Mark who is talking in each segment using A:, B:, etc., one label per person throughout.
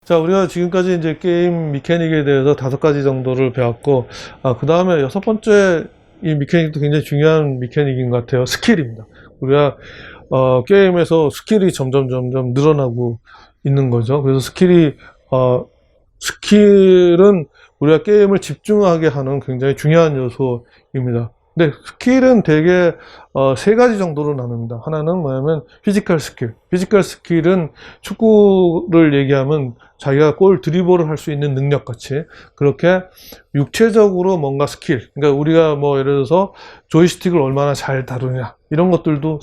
A: 자, 우리가 지금까지 이제 게임 미케닉에 대해서 5가지 정도를 배웠고, 그 다음에 6번째 이 미케닉도 굉장히 중요한 미케닉인 것 같아요. 스킬입니다. 우리가, 게임에서 스킬이 점점 늘어나고 있는 거죠. 그래서 스킬은 우리가 게임을 집중하게 하는 굉장히 중요한 요소입니다. 근데 스킬은 대개 3가지 정도로 나눕니다. 하나는 뭐냐면 피지컬 스킬. 피지컬 스킬은 축구를 얘기하면 자기가 골 드리블을 할 수 있는 능력 같이 그렇게 육체적으로 뭔가 스킬. 그러니까 우리가 뭐 예를 들어서 조이스틱을 얼마나 잘 다루냐 이런 것들도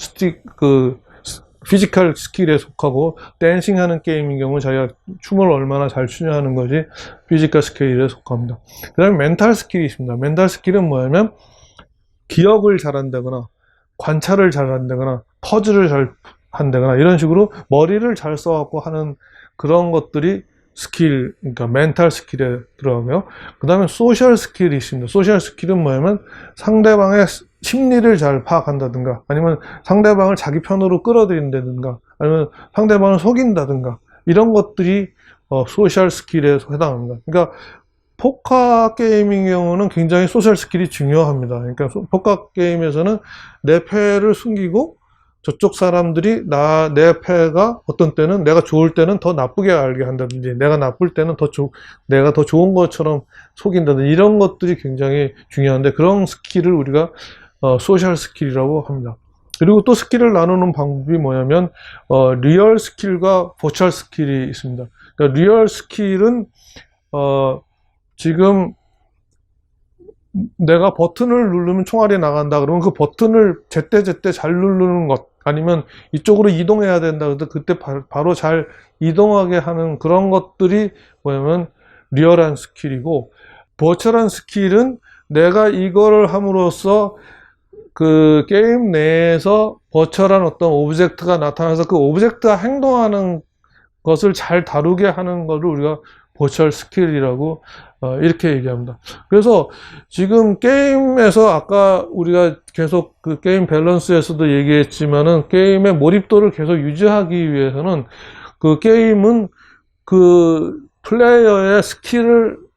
A: 피지컬 스킬에 속하고, 댄싱 하는 게임인 경우 자기가 춤을 얼마나 잘 추냐 하는 것이 피지컬 스킬에 속합니다. 그 다음에 멘탈 스킬이 있습니다. 멘탈 스킬은 뭐냐면 기억을 잘한다거나 관찰을 잘한다거나 퍼즐을 잘 한다거나 이런 식으로 머리를 잘 써갖고 하는 그런 것들이 스킬, 그러니까 멘탈 스킬에 들어가고요. 그 다음에 소셜 스킬이 있습니다. 소셜 스킬은 뭐냐면 상대방의 심리를 잘 파악한다든가, 아니면 상대방을 자기 편으로 끌어들인다든가, 아니면 상대방을 속인다든가, 이런 것들이 소셜 스킬에 해당합니다. 그러니까 포커 게임인 경우는 굉장히 소셜 스킬이 중요합니다. 그러니까 포커 게임에서는 내 패를 숨기고 저쪽 사람들이 내 패가 어떤 때는 내가 좋을 때는 더 나쁘게 알게 한다든지, 내가 나쁠 때는 내가 더 좋은 것처럼 속인다든지, 이런 것들이 굉장히 중요한데, 그런 스킬을 우리가 소셜 스킬이라고 합니다. 그리고 또 스킬을 나누는 방법이 뭐냐면 리얼 스킬과 버추얼 스킬이 있습니다. 그러니까 리얼 스킬은 지금 내가 버튼을 누르면 총알이 나간다 그러면 그 버튼을 제때제때 잘 누르는 것, 아니면 이쪽으로 이동해야 된다 그래서 그때 바로 잘 이동하게 하는 그런 것들이 뭐냐면 리얼한 스킬이고, 버추얼한 스킬은 내가 이거를 함으로써 그 게임 내에서 버추얼한 어떤 오브젝트가 나타나서 그 오브젝트가 행동하는 것을 잘 다루게 하는 것을 우리가 버추얼 스킬이라고 이렇게 얘기합니다. 그래서 지금 게임에서 아까 우리가 계속 그 게임 밸런스에서도 얘기했지만은, 게임의 몰입도를 계속 유지하기 위해서는 그 게임은 그 플레이어의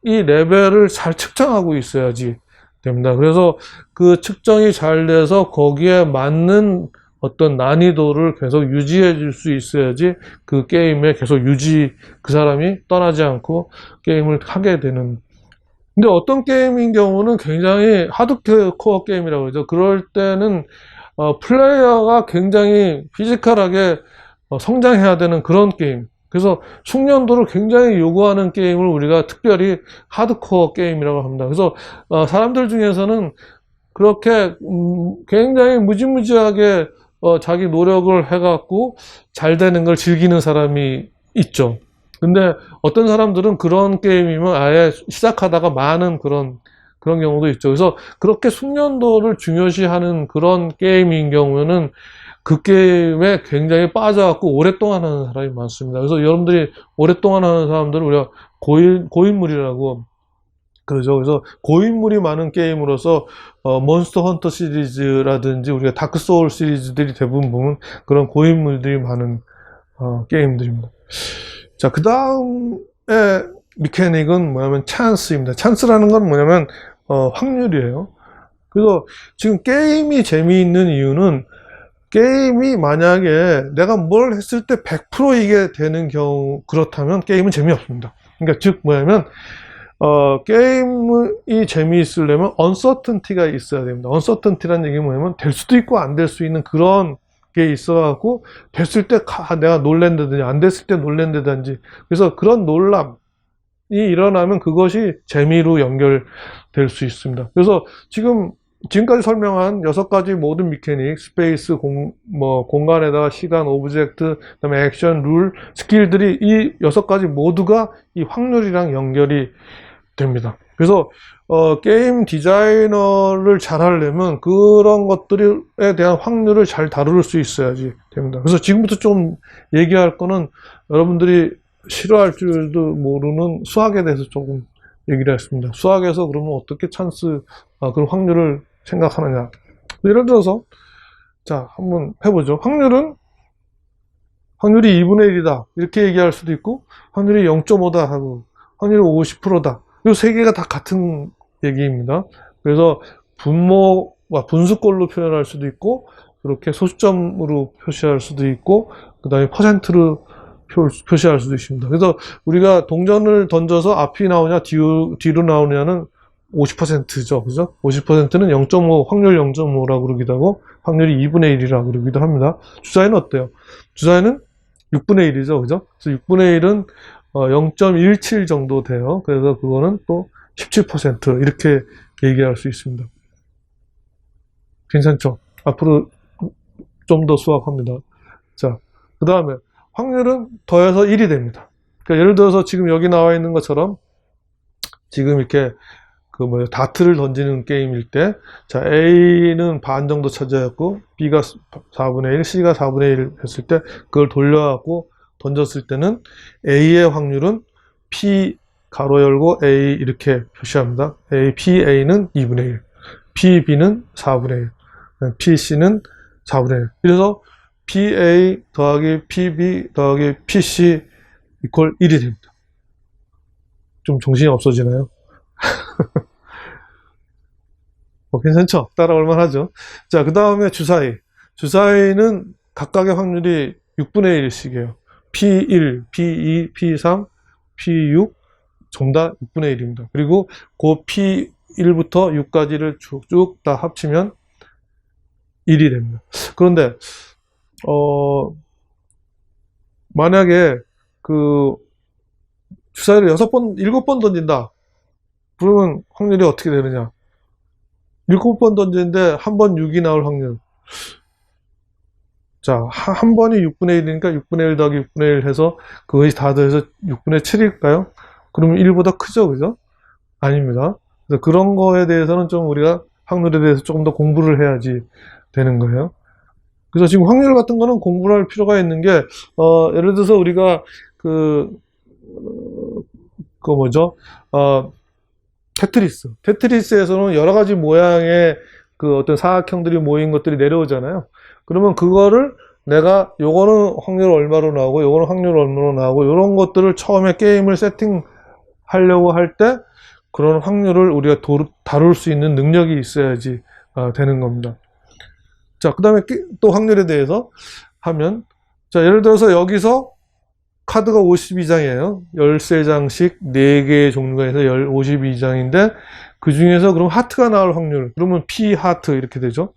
A: 이 레벨을 잘 측정하고 있어야지 됩니다. 그래서 그 측정이 잘 돼서 거기에 맞는 어떤 난이도를 계속 유지해 줄 수 있어야지 그 게임에 계속 그 사람이 떠나지 않고 게임을 하게 되는. 근데 어떤 게임인 경우는 굉장히 하드코어 게임이라고 그러죠. 그럴 때는 플레이어가 굉장히 피지컬하게 성장해야 되는 그런 게임. 그래서 숙련도를 굉장히 요구하는 게임을 우리가 특별히 하드코어 게임이라고 합니다. 그래서 사람들 중에서는 그렇게 굉장히 무지무지하게 자기 노력을 해갖고 잘 되는 걸 즐기는 사람이 있죠. 근데 어떤 사람들은 그런 게임이면 아예 시작하다가 마는 그런 경우도 있죠. 그래서 그렇게 숙련도를 중요시하는 그런 게임인 경우에는 그 게임에 굉장히 빠져갖고 오랫동안 하는 사람이 많습니다. 그래서 여러분들이 오랫동안 하는 사람들은 우리가 고인물이라고 그러죠. 그래서 고인물이 많은 게임으로서 몬스터 헌터 시리즈라든지 우리가 다크 소울 시리즈들이 대부분 보면 그런 고인물들이 많은 게임들입니다. 자, 그 다음에 미케닉은 뭐냐면 찬스입니다. 찬스라는 건 뭐냐면 확률이에요. 그래서 지금 게임이 재미있는 이유는, 게임이 만약에 내가 뭘 했을 때 100% 이게 되는 경우, 그렇다면 게임은 재미없습니다. 그러니까 즉 뭐냐면 게임이 재미있으려면 uncertainty가 있어야 됩니다. uncertainty라는 얘기는 뭐냐면 될 수도 있고 안 될 수 있는 그런 게 있어갖고, 됐을 때 내가 놀랜다든지 안 됐을 때 놀랜다든지, 그래서 그런 놀람이 일어나면 그것이 재미로 연결될 수 있습니다. 그래서 지금까지 설명한 6가지 모든 미케닉, 스페이스, 공간에다가 시간, 오브젝트, 그다음에 액션, 룰, 스킬들이 이 6가지 모두가 이 확률이랑 연결이 됩니다. 그래서 게임 디자이너를 잘 하려면 그런 것들에 대한 확률을 잘 다룰 수 있어야지 됩니다. 그래서 지금부터 좀 얘기할 거는 여러분들이 싫어할 줄도 모르는 수학에 대해서 조금 얘기를 했습니다. 수학에서 그러면 어떻게 그런 확률을 생각하느냐. 예를 들어서 자, 한번 해보죠. 확률은 확률이 2분의 1이다. 이렇게 얘기할 수도 있고, 확률이 0.5다 하고, 확률이 50%다. 이 세 개가 다 같은 얘기입니다. 그래서 분모와 분수꼴로 표현할 수도 있고, 이렇게 소수점으로 표시할 수도 있고, 그 다음에 퍼센트로 표시할 수도 있습니다. 그래서 우리가 동전을 던져서 앞이 나오냐, 뒤로 나오냐는 50%죠. 그죠? 50%는 0.5, 확률 0.5라고 그러기도 하고, 확률이 2분의 1이라고 그러기도 합니다. 주사위는 어때요? 주사위는 6분의 1이죠. 그죠? 그래서 6분의 1은 0.17 정도 돼요. 그래서 그거는 또 17% 이렇게 얘기할 수 있습니다. 괜찮죠? 앞으로 좀 더 수학합니다. 자, 그 다음에 확률은 더해서 1이 됩니다. 그러니까 예를 들어서 지금 여기 나와 있는 것처럼 지금 이렇게 다트를 던지는 게임일 때, 자, A는 반 정도 차지하고, B가 4분의 1, C가 4분의 1 했을 때, 그걸 돌려갖고 던졌을 때는 A의 확률은 P 가로 열고 A 이렇게 표시합니다. PA는 2분의 1, PB는 4분의 1, PC는 4분의 1. 그래서 PA 더하기 PB 더하기 PC 이퀄 1이 됩니다. 좀 정신이 없어지나요? 괜찮죠? 따라올 만하죠? 자, 그 다음에 주사위. 주사위는 각각의 확률이 6분의 1씩이에요. P1, P2, P3, P6, 전부 다 6분의 1입니다. 그리고 그 P1부터 6까지를 쭉 다 합치면 1이 됩니다. 그런데, 만약에 주사위를 6번, 7번 던진다. 그러면 확률이 어떻게 되느냐? 7번 던지는데 한 번 6이 나올 확률. 자, 한 번이 6분의 1이니까 6분의 1 더하기 6분의 1 해서 그것이 다 더해서 6분의 7일까요? 그러면 1보다 크죠, 그죠? 아닙니다. 그래서 그런 거에 대해서는 좀 우리가 확률에 대해서 조금 더 공부를 해야지 되는 거예요. 그래서 지금 확률 같은 거는 공부를 할 필요가 있는 게, 예를 들어서 우리가 테트리스에서는 여러 가지 모양의 어떤 사각형들이 모인 것들이 내려오잖아요. 그러면 그거를 내가 요거는 확률 얼마로 나오고 요거는 확률 얼마로 나오고 이런 것들을 처음에 게임을 세팅하려고 할 때 그런 확률을 우리가 다룰 수 있는 능력이 있어야지 되는 겁니다. 자, 그 다음에 또 확률에 대해서 하면, 자, 예를 들어서 여기서 카드가 52장이에요. 13장씩 4개의 종류가 해서 52장인데, 그 중에서 그럼 하트가 나올 확률. 그러면 P 하트 이렇게 되죠.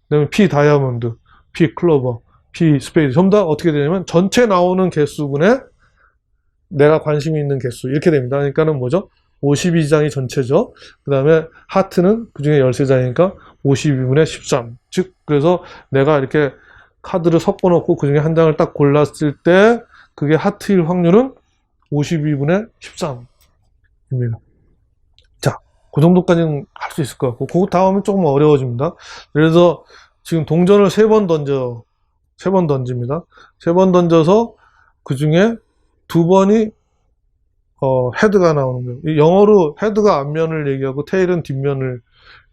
A: 그 다음에 P 다이아몬드, P 클로버, P 스페이드. 전부 다 어떻게 되냐면, 전체 나오는 개수분에 내가 관심이 있는 개수. 이렇게 됩니다. 그러니까는 뭐죠? 52장이 전체죠. 그 다음에 하트는 그 중에 13장이니까 52분의 13. 즉, 그래서 내가 이렇게 카드를 섞어 놓고 그 중에 한 장을 딱 골랐을 때, 그게 하트일 확률은 52분의 13입니다. 자, 그 정도까지는 할 수 있을 것 같고, 그 다음은 조금 어려워집니다. 그래서 지금 동전을 3번 던집니다. 3번 던져서 그 중에 2번이 헤드가 나오는 거예요. 영어로 헤드가 앞면을 얘기하고 테일은 뒷면을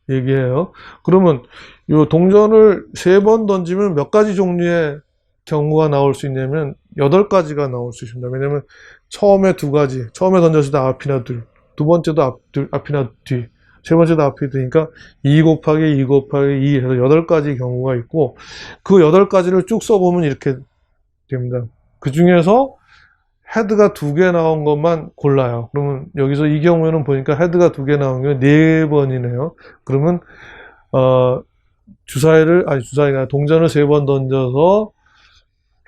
A: 얘기해요. 그러면 이 동전을 3번 던지면 몇 가지 종류의 경우가 나올 수 있냐면 8가지가 나올 수 있습니다. 왜냐면 처음에 2가지, 처음에 던졌을 때 앞이나 두 번째도 앞이나 뒤, 세 번째도 앞이 되니까 2 곱하기 2 곱하기 2 해서 8가지 경우가 있고, 그 8가지를 쭉 써보면 이렇게 됩니다. 그 중에서 헤드가 2개 나온 것만 골라요. 그러면 여기서 이 경우에는 보니까 헤드가 2개 나온 게 4번이네요. 그러면 주사위가 동전을 3번 던져서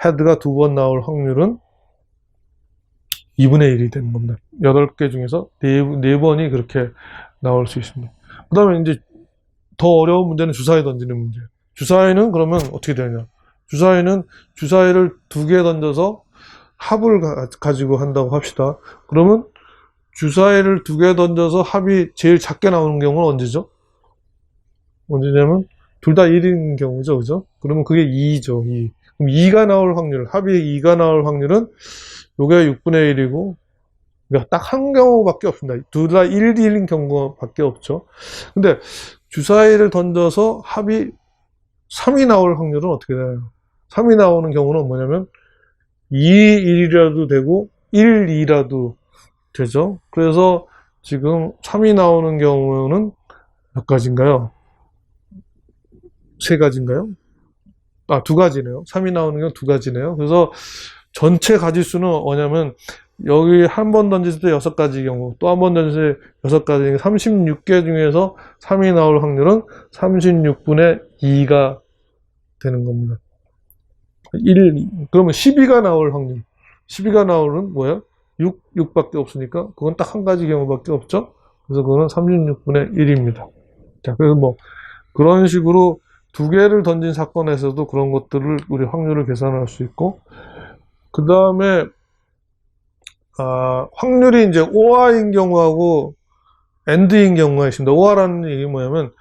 A: 헤드가 2번 나올 확률은 2분의 1이 되는 겁니다. 8개 중에서 4번이 그렇게 나올 수 있습니다. 그 다음에 이제 더 어려운 문제는 주사위 던지는 문제. 주사위는 그러면 어떻게 되느냐. 주사위는 주사위를 2개 던져서 합을 가지고 한다고 합시다. 그러면 주사위를 2개 던져서 합이 제일 작게 나오는 경우는 언제죠? 언제냐면 둘 다 1인 경우죠. 그죠? 그러면 그게 2죠. 2. 그럼 2가 나올 확률, 합이 2가 나올 확률은 요게 6분의 1이고, 그러니까 딱 한 경우밖에 없습니다. 둘 다 1인 경우밖에 없죠. 근데 주사위를 던져서 합이 3이 나올 확률은 어떻게 되나요? 3이 나오는 경우는 뭐냐면 2, 1이라도 되고 1, 2라도 되죠. 그래서 지금 3이 나오는 경우는 몇 가지인가요? 세 가지인가요? 아, 두 가지네요. 3이 나오는 건 두 가지네요. 그래서 전체 가지수는 뭐냐면 여기 한 번 던졌을 때 6가지 경우, 또 한 번 던졌을 때 6가지, 36개 중에서 3이 나올 확률은 36분의 2가 되는 겁니다. 그러면 12가 나올 확률. 12가 나오는 뭐예요? 6밖에 없으니까 그건 딱 한 가지 경우밖에 없죠. 그래서 그거는 36분의 1입니다. 자, 그래서 뭐 그런 식으로 두 개를 던진 사건에서도 그런 것들을 우리 확률을 계산할 수 있고, 그 다음에 확률이 이제 OR인 경우하고 AND인 경우가 있습니다. OR라는 얘기 뭐냐면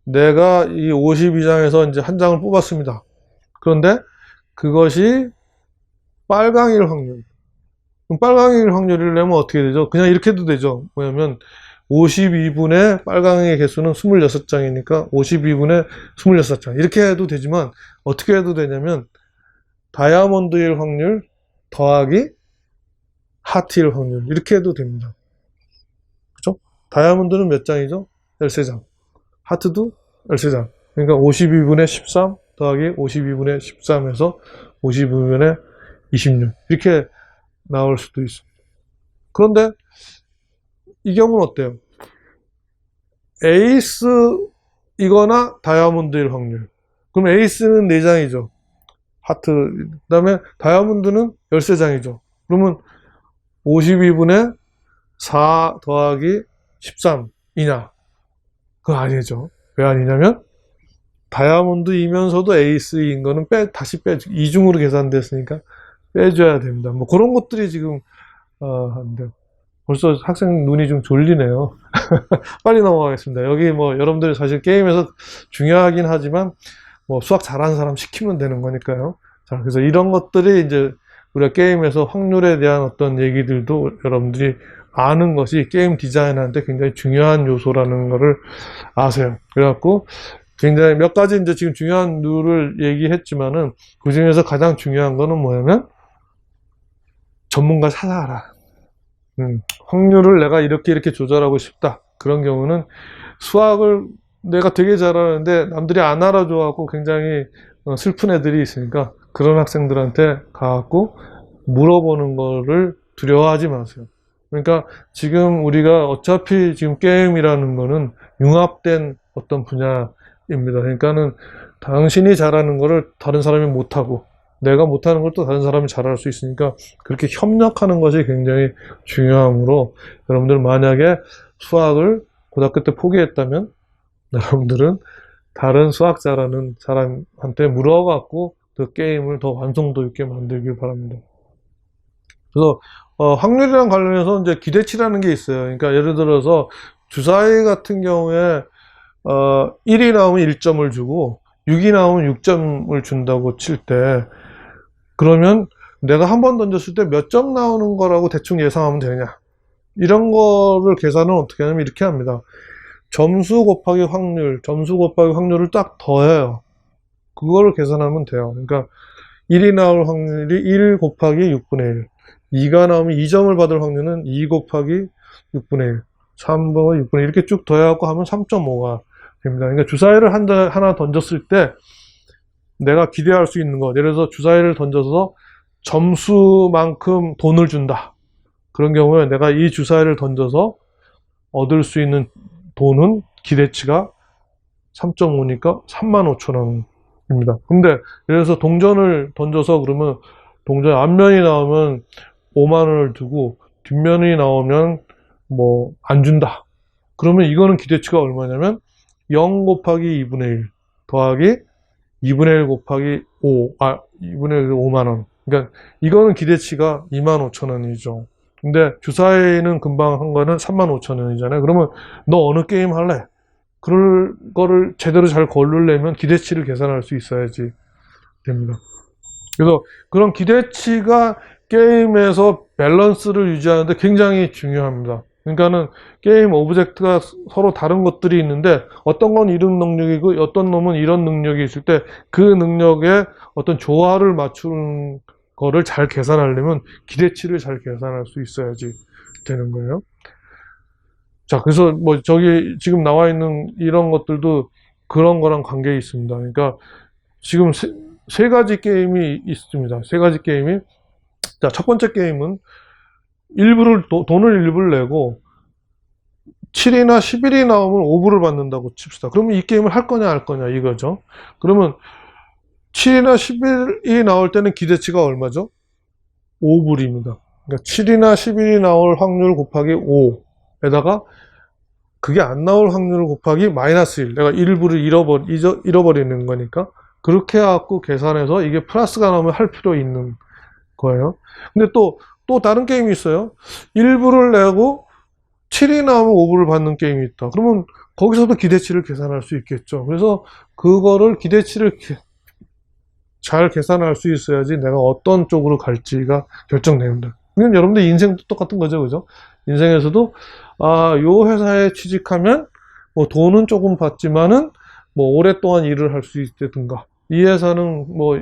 A: 내가 이 52장에서 이제 한 장을 뽑았습니다. 그런데 그것이 빨강일 확률. 그럼 빨강일 확률을 내면 어떻게 되죠? 그냥 이렇게 해도 되죠. 뭐냐면 52분의 빨강의 개수는 26장이니까 52분의 26장. 이렇게 해도 되지만 어떻게 해도 되냐면 다이아몬드일 확률 더하기 하트일 확률. 이렇게 해도 됩니다. 그죠? 다이아몬드는 몇 장이죠? 13장. 하트도 13장. 그러니까 52분의 13 더하기 52분의 13에서 52분의 26. 이렇게 나올 수도 있습니다. 그런데 이 경우는 어때요? 에이스이거나 다이아몬드일 확률. 그럼 에이스는 4장이죠. 하트. 그 다음에 다이아몬드는 13장이죠. 그러면 52분의 4 더하기 13이냐? 그거 아니죠. 왜 아니냐면 다이아몬드이면서도 에이스인 거는 다시 이중으로 계산됐으니까 빼줘야 됩니다. 뭐 그런 것들이 지금 한데 벌써 학생 눈이 좀 졸리네요. 빨리 넘어가겠습니다. 여기 뭐 여러분들이 사실 게임에서 중요하긴 하지만 뭐 수학 잘하는 사람 시키면 되는 거니까요. 자, 그래서 이런 것들이 이제 우리가 게임에서 확률에 대한 어떤 얘기들도 여러분들이 아는 것이 게임 디자인하는데 굉장히 중요한 요소라는 거를 아세요. 그래갖고 굉장히 몇 가지 이제 지금 중요한 룰을 얘기했지만은 그 중에서 가장 중요한 거는 뭐냐면 전문가 찾아가라. 확률을 내가 이렇게 조절하고 싶다. 그런 경우는 수학을 내가 되게 잘하는데 남들이 안 알아줘갖고 굉장히 슬픈 애들이 있으니까 그런 학생들한테 가갖고 물어보는 거를 두려워하지 마세요. 그러니까 지금 우리가 어차피 지금 게임이라는 거는 융합된 어떤 분야입니다. 그러니까는 당신이 잘하는 거를 다른 사람이 못하고 내가 못하는 걸 또 다른 사람이 잘할 수 있으니까 그렇게 협력하는 것이 굉장히 중요하므로 여러분들 만약에 수학을 고등학교 때 포기했다면 여러분들은 다른 수학 잘하는 사람한테 물어갖고 그 게임을 더 완성도 있게 만들길 바랍니다. 그래서 확률이랑 관련해서 이제 기대치라는 게 있어요. 그러니까 예를 들어서 주사위 같은 경우에 1이 나오면 1점을 주고 6이 나오면 6점을 준다고 칠 때 그러면 내가 한 번 던졌을 때 몇 점 나오는 거라고 대충 예상하면 되냐, 이런 거를 계산은 어떻게 하냐면 이렇게 합니다. 점수 곱하기 확률을 딱 더해요. 그거를 계산하면 돼요. 그러니까 1이 나올 확률이 1 곱하기 6분의 1, 2가 나오면 2점을 받을 확률은 2 곱하기 6분의 1, 3번은 6분의 1, 이렇게 쭉 더해갖고 하면 3.5가 됩니다. 그러니까 주사위를 하나 던졌을 때 내가 기대할 수 있는 것, 예를 들어서 주사위를 던져서 점수만큼 돈을 준다. 그런 경우에 내가 이 주사위를 던져서 얻을 수 있는 돈은 기대치가 3.5니까 35,000원입니다. 근데 예를 들어서 동전을 던져서 그러면 동전 앞면이 나오면 5만원을 두고 뒷면이 나오면 뭐 안 준다. 그러면 이거는 기대치가 얼마냐면 0 곱하기 2분의 1 더하기 2분의 1 곱하기 2분의 1 5만원. 그러니까 이거는 기대치가 25,000원이죠. 근데 주사위는 금방 한 거는 35,000원이잖아요. 그러면 너 어느 게임 할래? 그럴 거를 제대로 잘 고르려면 기대치를 계산할 수 있어야지 됩니다. 그래서 그런 기대치가 게임에서 밸런스를 유지하는데 굉장히 중요합니다. 그러니까는 게임 오브젝트가 서로 다른 것들이 있는데 어떤 건 이런 능력이고 어떤 놈은 이런 능력이 있을 때 그 능력에 어떤 조화를 맞추는 거를 잘 계산하려면 기대치를 잘 계산할 수 있어야지 되는 거예요. 자, 그래서 뭐 저기 지금 나와 있는 이런 것들도 그런 거랑 관계 있습니다. 그러니까 지금 세 가지 게임이 있습니다. 세 가지 게임이. 자, 첫 번째 게임은 돈을 일부를 내고 7이나 11이 나오면 5불을 받는다고 칩시다. 그러면 이 게임을 할 거냐 할 거냐 이거죠. 그러면 7이나 11이 나올 때는 기대치가 얼마죠? 5불입니다. 그러니까 7이나 11이 나올 확률 곱하기 5에다가 그게 안 나올 확률 곱하기 마이너스 1. 내가 1불을 잃어버리는 거니까. 그렇게 해갖고 계산해서 이게 플러스가 나오면 할 필요 있는 거예요. 근데 또 다른 게임이 있어요. 1불을 내고 7이 나오면 5불을 받는 게임이 있다. 그러면 거기서도 기대치를 계산할 수 있겠죠. 그래서 그거를 기대치를 잘 계산할 수 있어야지 내가 어떤 쪽으로 갈지가 결정됩니다. 그럼 여러분들 인생도 똑같은 거죠, 그죠? 인생에서도 요 회사에 취직하면 뭐 돈은 조금 받지만은 뭐 오랫동안 일을 할 수 있다든가, 이 회사는 뭐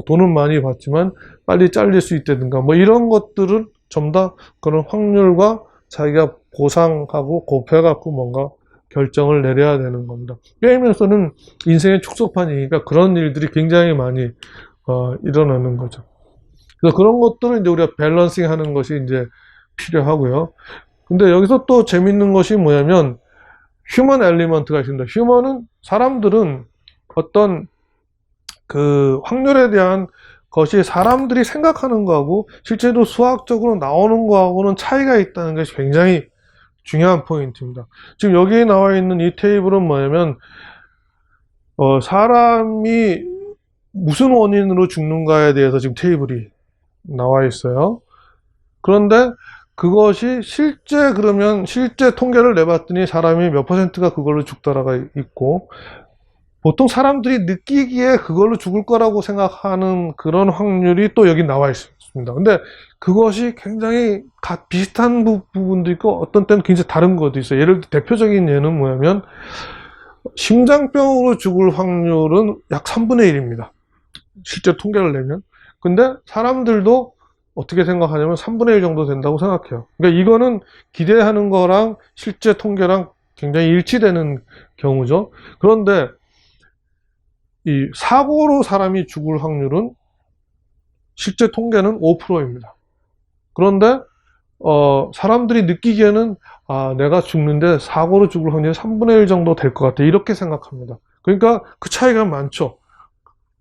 A: 돈은 많이 받지만 빨리 잘릴 수 있다든가, 뭐 이런 것들은 전부 다 그런 확률과 자기가 보상하고 곱해갖고 뭔가 결정을 내려야 되는 겁니다. 게임에서는 인생의 축소판이니까 그런 일들이 굉장히 많이 일어나는 거죠. 그래서 그런 것들을 이제 우리가 밸런싱 하는 것이 이제 필요하고요. 근데 여기서 또 재밌는 것이 뭐냐면 휴먼 엘리먼트가 있습니다. 사람들은 어떤 그 확률에 대한 것이 사람들이 생각하는 거하고 실제로 수학적으로 나오는 거하고는 차이가 있다는 것이 굉장히 중요한 포인트입니다. 지금 여기에 나와 있는 이 테이블은 뭐냐면 사람이 무슨 원인으로 죽는가에 대해서 지금 테이블이 나와 있어요. 그런데 그것이 실제 통계를 내봤더니 사람이 몇 %가 그걸로 죽더라가 있고, 보통 사람들이 느끼기에 그걸로 죽을 거라고 생각하는 그런 확률이 또 여기 나와 있습니다. 근데 그것이 굉장히 비슷한 부분도 있고 어떤 때는 굉장히 다른 것도 있어요. 예를 들어 대표적인 예는 뭐냐면 심장병으로 죽을 확률은 약 3분의 1입니다. 실제 통계를 내면. 근데 사람들도 어떻게 생각하냐면 3분의 1 정도 된다고 생각해요. 그러니까 이거는 기대하는 거랑 실제 통계랑 굉장히 일치되는 경우죠. 그런데 이 사고로 사람이 죽을 확률은 실제 통계는 5%입니다. 그런데 사람들이 느끼기에는 내가 죽는데 사고로 죽을 확률이 3분의 1 정도 될 것 같아, 이렇게 생각합니다. 그러니까 그 차이가 많죠.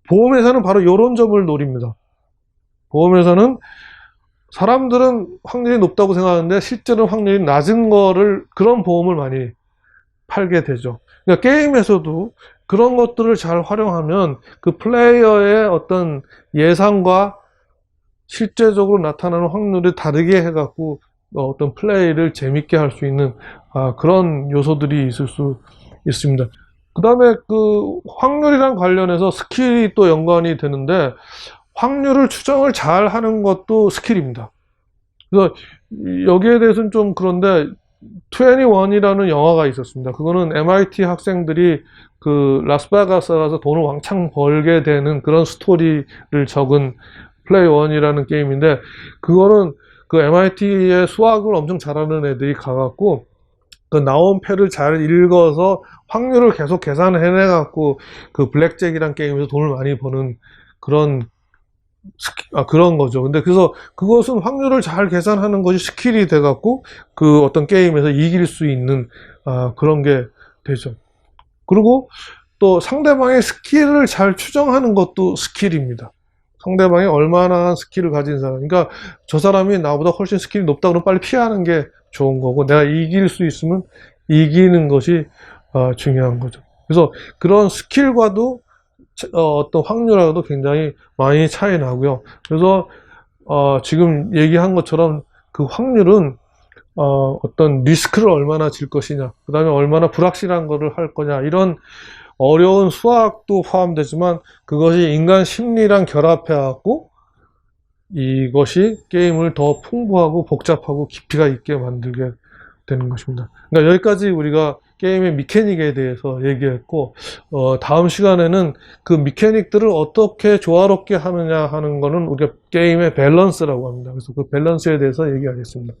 A: 보험회사는 바로 이런 점을 노립니다. 보험회사는 사람들은 확률이 높다고 생각하는데 실제로 확률이 낮은 거를, 그런 보험을 많이 팔게 되죠. 그러니까 게임에서도 그런 것들을 잘 활용하면 그 플레이어의 어떤 예상과 실제적으로 나타나는 확률을 다르게 해갖고 어떤 플레이를 재밌게 할 수 있는 그런 요소들이 있을 수 있습니다. 그 다음에 그 확률이랑 관련해서 스킬이 또 연관이 되는데, 확률을 추정을 잘 하는 것도 스킬입니다. 그래서 여기에 대해서는 좀 그런데 21이라는 영화가 있었습니다. 그거는 MIT 학생들이 그 라스베가스 가서 돈을 왕창 벌게 되는 그런 스토리를 적은 플레이 1이라는 게임인데, 그거는 그 MIT의 수학을 엄청 잘하는 애들이 가갖고 그 나온 패를 잘 읽어서 확률을 계속 계산해내갖고 그 블랙잭이란 게임에서 돈을 많이 버는 그런 그런 거죠. 근데 그래서 그것은 확률을 잘 계산하는 것이 스킬이 돼갖고 그 어떤 게임에서 이길 수 있는 그런 게 되죠. 그리고 또 상대방의 스킬을 잘 추정하는 것도 스킬입니다. 상대방이 얼마나 스킬을 가진 사람, 그러니까 저 사람이 나보다 훨씬 스킬이 높다 그러면 빨리 피하는 게 좋은 거고, 내가 이길 수 있으면 이기는 것이 중요한 거죠. 그래서 그런 스킬과도 어떤 확률하고도 굉장히 많이 차이 나고요. 그래서 지금 얘기한 것처럼 그 확률은 어떤 리스크를 얼마나 질 것이냐, 그 다음에 얼마나 불확실한 거를 할 거냐, 이런 어려운 수학도 포함되지만 그것이 인간 심리랑 결합해 갖고 이것이 게임을 더 풍부하고 복잡하고 깊이가 있게 만들게 되는 것입니다. 그러니까 여기까지 우리가 게임의 미케닉에 대해서 얘기했고, 다음 시간에는 그 미케닉들을 어떻게 조화롭게 하느냐 하는 거는 우리가 게임의 밸런스라고 합니다. 그래서 그 밸런스에 대해서 얘기하겠습니다.